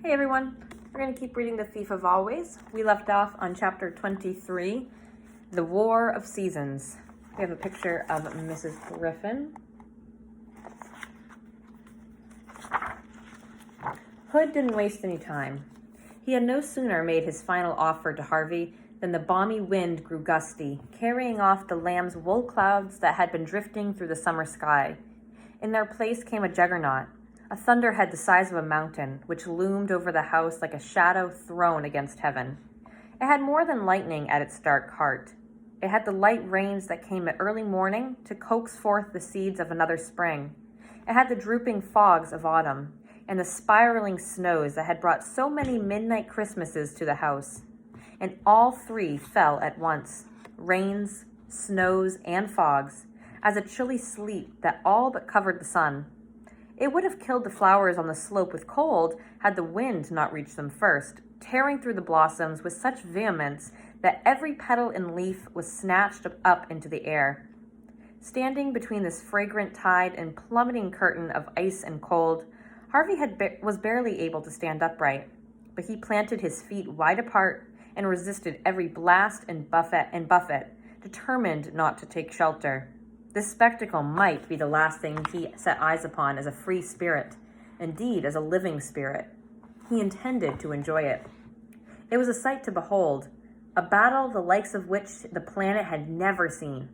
Hey everyone, we're going to keep reading The Thief of Always. We left off on chapter 23, The War of Seasons. We have a picture of Mrs. Griffin. Hood didn't waste any time. He had no sooner made his final offer to Harvey than the balmy wind grew gusty, carrying off the lamb's wool clouds that had been drifting through the summer sky. In their place came a juggernaut, a thunderhead the size of a mountain, which loomed over the house like a shadow thrown against heaven. It had more than lightning at its dark heart. It had the light rains that came at early morning to coax forth the seeds of another spring. It had the drooping fogs of autumn, and the spiraling snows that had brought so many midnight Christmases to the house. And all three fell at once, rains, snows, and fogs, as a chilly sleet that all but covered the sun. It would have killed the flowers on the slope with cold had the wind not reached them first, tearing through the blossoms with such vehemence that every petal and leaf was snatched up into the air. Standing between this fragrant tide and plummeting curtain of ice and cold, Harvey was barely able to stand upright, but he planted his feet wide apart and resisted every blast and buffet, determined not to take shelter. This spectacle might be the last thing he set eyes upon as a free spirit, indeed as a living spirit. He intended to enjoy it. It was a sight to behold, a battle the likes of which the planet had never seen.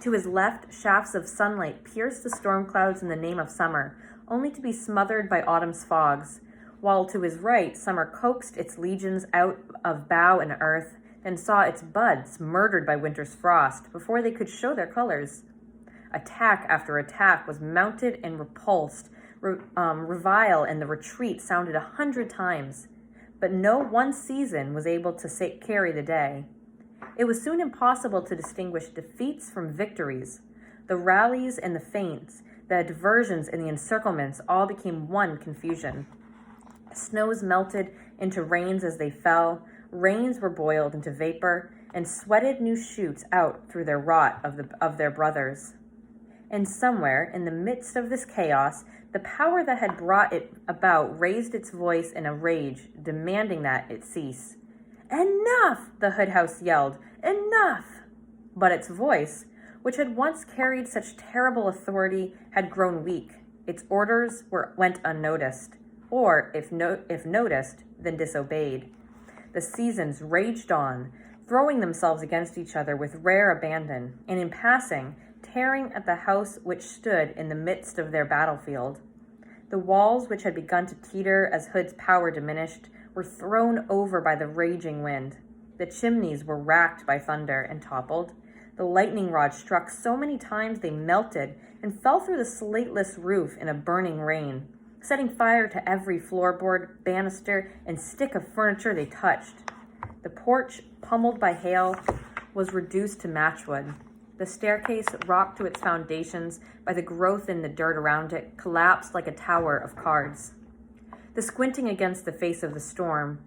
To his left, shafts of sunlight pierced the storm clouds in the name of summer, only to be smothered by autumn's fogs, while to his right, summer coaxed its legions out of bough and earth, then saw its buds murdered by winter's frost before they could show their colors. Attack after attack was mounted and repulsed, revile and the retreat sounded 100 times, but no one season was able to carry the day. It was soon impossible to distinguish defeats from victories. The rallies and the feints, the diversions and the encirclements all became one confusion. Snows melted into rains as they fell, rains were boiled into vapor, and sweated new shoots out through their rot of their brothers. And somewhere, in the midst of this chaos, the power that had brought it about raised its voice in a rage, demanding that it cease. "Enough!" the Hood House yelled. "Enough!" But its voice, which had once carried such terrible authority, had grown weak. Its orders went unnoticed, or, if noticed, then disobeyed. The seasons raged on, throwing themselves against each other with rare abandon, and in passing, tearing at the house which stood in the midst of their battlefield. The walls, which had begun to teeter as Hood's power diminished, were thrown over by the raging wind. The chimneys were racked by thunder and toppled. The lightning rods struck so many times they melted and fell through the slateless roof in a burning rain, setting fire to every floorboard, banister, and stick of furniture they touched. The porch, pummeled by hail, was reduced to matchwood. The staircase, rocked to its foundations by the growth in the dirt around it, collapsed like a tower of cards. Squinting against the face of the storm,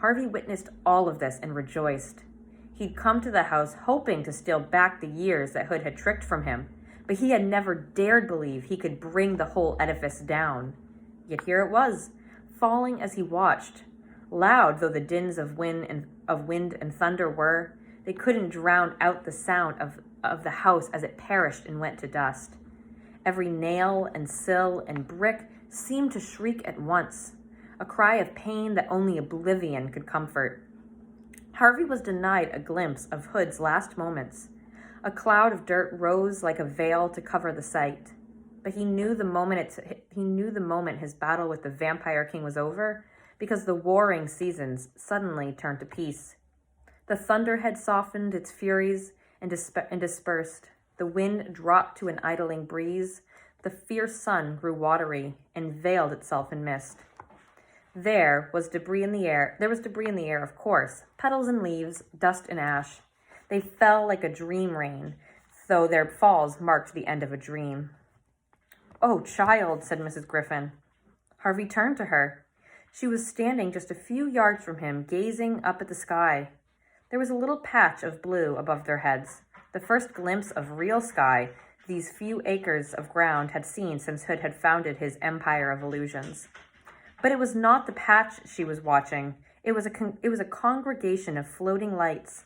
Harvey witnessed all of this and rejoiced. He'd come to the house hoping to steal back the years that Hood had tricked from him, but he had never dared believe he could bring the whole edifice down. Yet here it was, falling as he watched. Loud though the dins of wind and thunder were, they couldn't drown out the sound of the house as it perished and went to dust. Every nail and sill and brick seemed to shriek at once, a cry of pain that only oblivion could comfort. Harvey was denied a glimpse of Hood's last moments. A cloud of dirt rose like a veil to cover the sight, but he knew the moment his battle with the Vampire King was over, because the warring seasons suddenly turned to peace. The thunder had softened its furies and dispersed. The wind dropped to an idling breeze. The fierce sun grew watery and veiled itself in mist. There was debris in the air, of course, petals and leaves, dust and ash. They fell like a dream rain, though their falls marked the end of a dream. "Oh, child," said Mrs. Griffin. Harvey turned to her. She was standing just a few yards from him, gazing up at the sky. There was a little patch of blue above their heads, the first glimpse of real sky these few acres of ground had seen since Hood had founded his empire of illusions. But it was not the patch she was watching. It was a congregation of floating lights,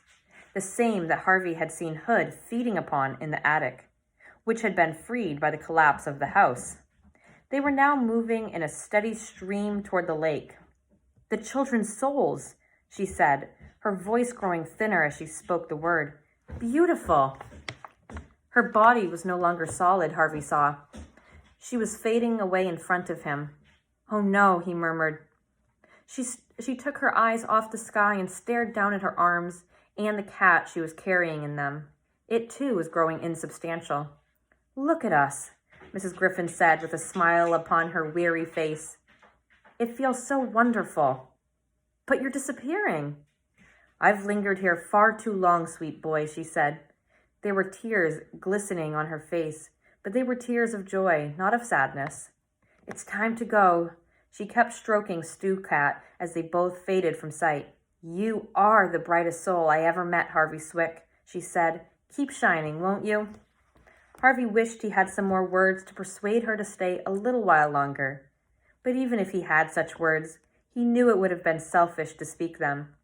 the same that Harvey had seen Hood feeding upon in the attic, which had been freed by the collapse of the house. They were now moving in a steady stream toward the lake. "The children's souls," she said, her voice growing thinner as she spoke the word. "Beautiful." Her body was no longer solid, Harvey saw. She was fading away in front of him. "Oh no," he murmured. She took her eyes off the sky and stared down at her arms and the cat she was carrying in them. It too was growing insubstantial. "Look at us," Mrs. Griffin said with a smile upon her weary face. "It feels so wonderful." "But you're disappearing." "I've lingered here far too long, sweet boy," she said. There were tears glistening on her face, but they were tears of joy, not of sadness. "It's time to go." She kept stroking Stu Cat as they both faded from sight. "You are the brightest soul I ever met, Harvey Swick," she said. "Keep shining, won't you?" Harvey wished he had some more words to persuade her to stay a little while longer. But even if he had such words, he knew it would have been selfish to speak them.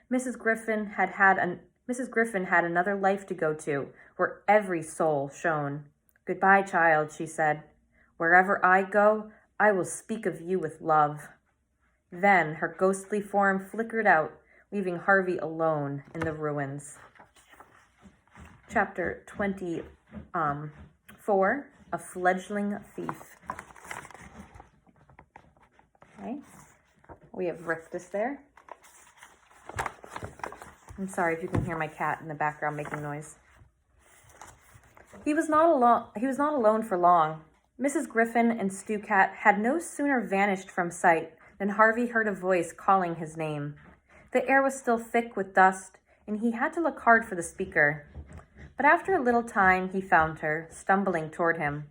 Mrs. Griffin had another life to go to, where every soul shone. "Goodbye, child," she said. "Wherever I go, I will speak of you with love." Then her ghostly form flickered out, leaving Harvey alone in the ruins. Chapter 24, A Fledgling Thief. Okay, we have Rictus there. I'm sorry if you can hear my cat in the background making noise. He was not alone for long. Mrs. Griffin and Stu Cat had no sooner vanished from sight than Harvey heard a voice calling his name. The air was still thick with dust, and he had to look hard for the speaker. But after a little time, he found her, stumbling toward him.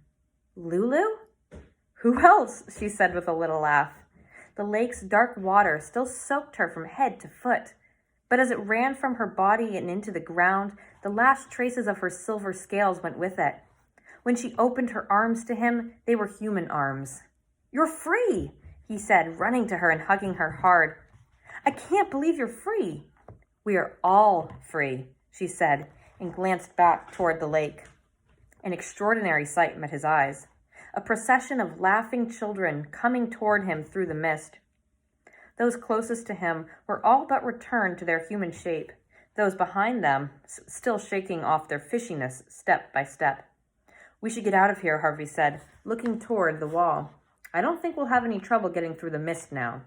"Lulu?" "Who else?" she said with a little laugh. The lake's dark water still soaked her from head to foot, but as it ran from her body and into the ground, the last traces of her silver scales went with it. When she opened her arms to him, they were human arms. "You're free," he said, running to her and hugging her hard. "I can't believe you're free." "We are all free," she said, and glanced back toward the lake. An extraordinary sight met his eyes. A procession of laughing children coming toward him through the mist. Those closest to him were all but returned to their human shape, those behind them still shaking off their fishiness step by step. "We should get out of here," Harvey said, looking toward the wall. "I don't think we'll have any trouble getting through the mist now."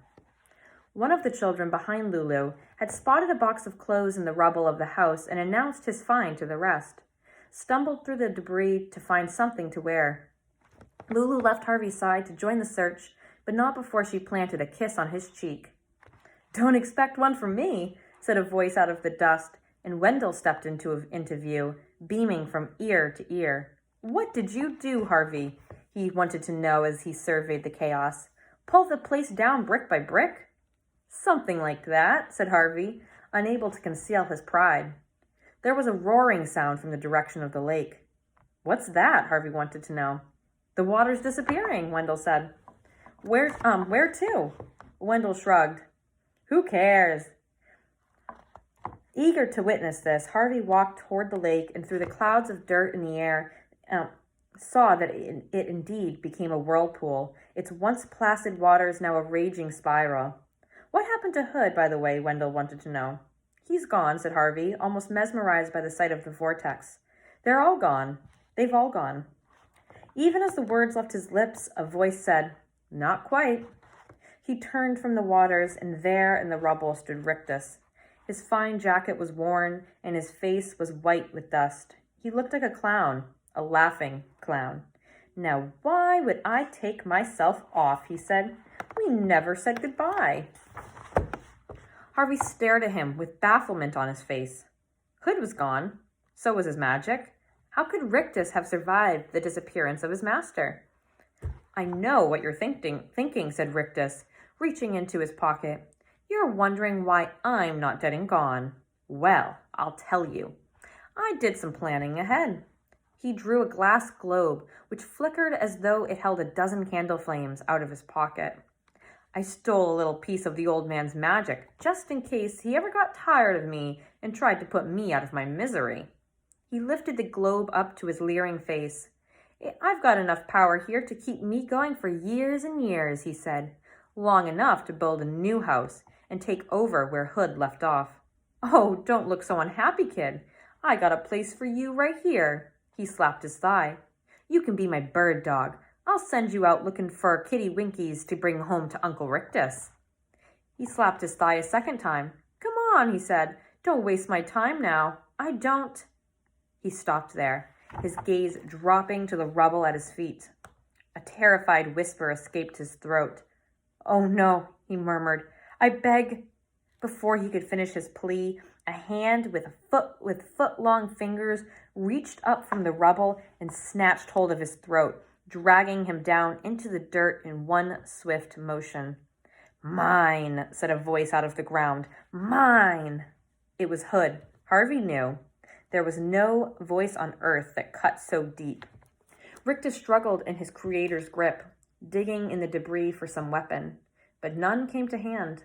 One of the children behind Lulu had spotted a box of clothes in the rubble of the house and announced his find to the rest, stumbled through the debris to find something to wear. Lulu left Harvey's side to join the search, but not before she planted a kiss on his cheek. "Don't expect one from me," said a voice out of the dust, and Wendell stepped into view, beaming from ear to ear. "What did you do, Harvey?" he wanted to know as he surveyed the chaos. "Pull the place down brick by brick?" "Something like that," said Harvey, unable to conceal his pride. There was a roaring sound from the direction of the lake. "What's that?" Harvey wanted to know. "The water's disappearing," Wendell said. Where to?" Wendell shrugged. "Who cares?" Eager to witness this, Harvey walked toward the lake and through the clouds of dirt in the air, saw that it indeed became a whirlpool, its once placid waters now a raging spiral. "What happened to Hood, by the way?" Wendell wanted to know. "He's gone," said Harvey, almost mesmerized by the sight of the vortex. "They're all gone. They've all gone." Even as the words left his lips, a voice said, "Not quite." He turned from the waters, and there in the rubble stood Rictus. His fine jacket was worn, and his face was white with dust. He looked like a clown, a laughing clown. "Now why would I take myself off?" he said. "We never said goodbye." Harvey stared at him with bafflement on his face. Hood was gone. So was his magic. How could Rictus have survived the disappearance of his master? "I know what you're thinking, said Rictus, reaching into his pocket. "You're wondering why I'm not dead and gone. Well, I'll tell you. I did some planning ahead. He drew a glass globe, which flickered as though it held a dozen candle flames, out of his pocket. I stole a little piece of the old man's magic, just in case he ever got tired of me and tried to put me out of my misery. He lifted the globe up to his leering face. I've got enough power here to keep me going for years and years, he said. Long enough to build a new house and take over where Hood left off. Oh, don't look so unhappy, kid. I got a place for you right here. He slapped his thigh. You can be my bird dog. I'll send you out looking for kitty winkies to bring home to Uncle Rictus. He slapped his thigh a second time. Come on, he said. Don't waste my time now. I don't. He stopped there, his gaze dropping to the rubble at his feet. A terrified whisper escaped his throat. Oh no, he murmured. I beg. Before he could finish his plea, a hand with foot-long fingers reached up from the rubble and snatched hold of his throat, dragging him down into the dirt in one swift motion. Mine, said a voice out of the ground. Mine. It was Hood. Harvey knew. There was no voice on earth that cut so deep. Rictus struggled in his creator's grip, digging in the debris for some weapon, but none came to hand.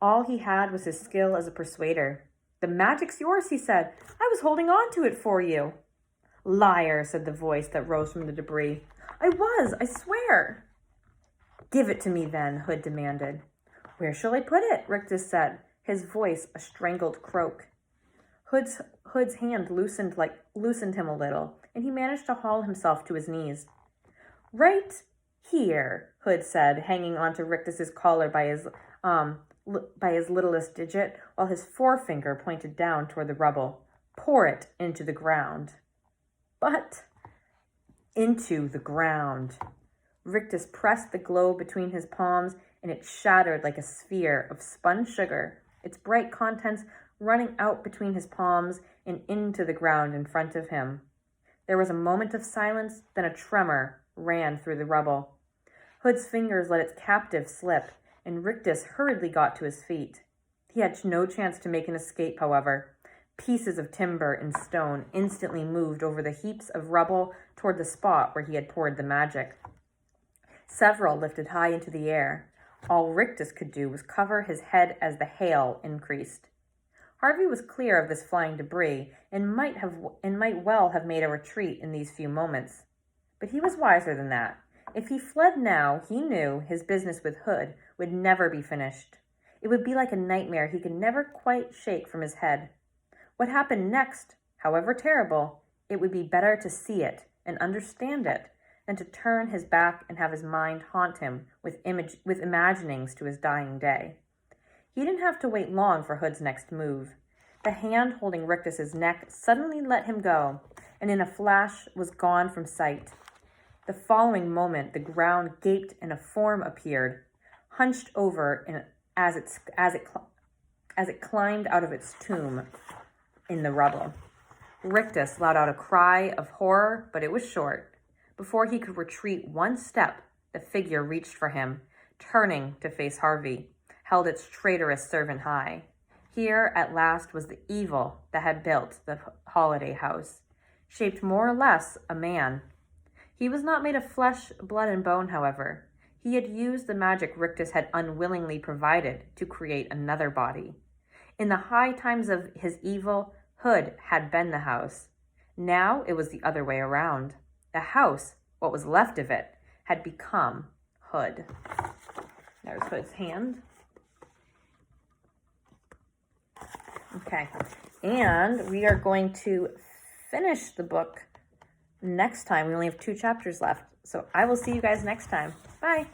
All he had was his skill as a persuader. The magic's yours, he said. I was holding on to it for you. Liar, said the voice that rose from the debris. I swear. Give it to me then, Hood demanded. Where shall I put it? Rictus said, his voice a strangled croak. Hood's hand loosened him a little, and he managed to haul himself to his knees. Right here, Hood said, hanging onto Rictus's collar by his littlest digit, while his forefinger pointed down toward the rubble. Pour it into the ground. But into the ground. Rictus pressed the globe between his palms, and it shattered like a sphere of spun sugar, its bright contents running out between his palms and into the ground in front of him. There was a moment of silence, then a tremor ran through the rubble. Hood's fingers let its captive slip, and Rictus hurriedly got to his feet. He had no chance to make an escape, however. Pieces of timber and stone instantly moved over the heaps of rubble toward the spot where he had poured the magic. Several lifted high into the air. All Rictus could do was cover his head as the hail increased. Harvey was clear of this flying debris and might well have made a retreat in these few moments. But he was wiser than that. If he fled now, he knew his business with Hood would never be finished. It would be like a nightmare he could never quite shake from his head. What happened next, however terrible, it would be better to see it and understand it than to turn his back and have his mind haunt him with imaginings to his dying day. He didn't have to wait long for Hood's next move. The hand holding Rictus's neck suddenly let him go, and in a flash was gone from sight. The following moment, the ground gaped and a form appeared, hunched over as it climbed out of its tomb in the rubble. Rictus let out a cry of horror, but it was short. Before he could retreat one step, the figure reached for him, turning to face Harvey, held its traitorous servant high. Here, at last, was the evil that had built the holiday house, shaped more or less a man. He was not made of flesh, blood, and bone, however. He had used the magic Rictus had unwillingly provided to create another body. In the high times of his evil, Hood had been the house. Now it was the other way around. The house, what was left of it, had become Hood. There's Hood's hand. Okay, and we are going to finish the book next time. We only have 2 chapters left, so I will see you guys next time. Bye.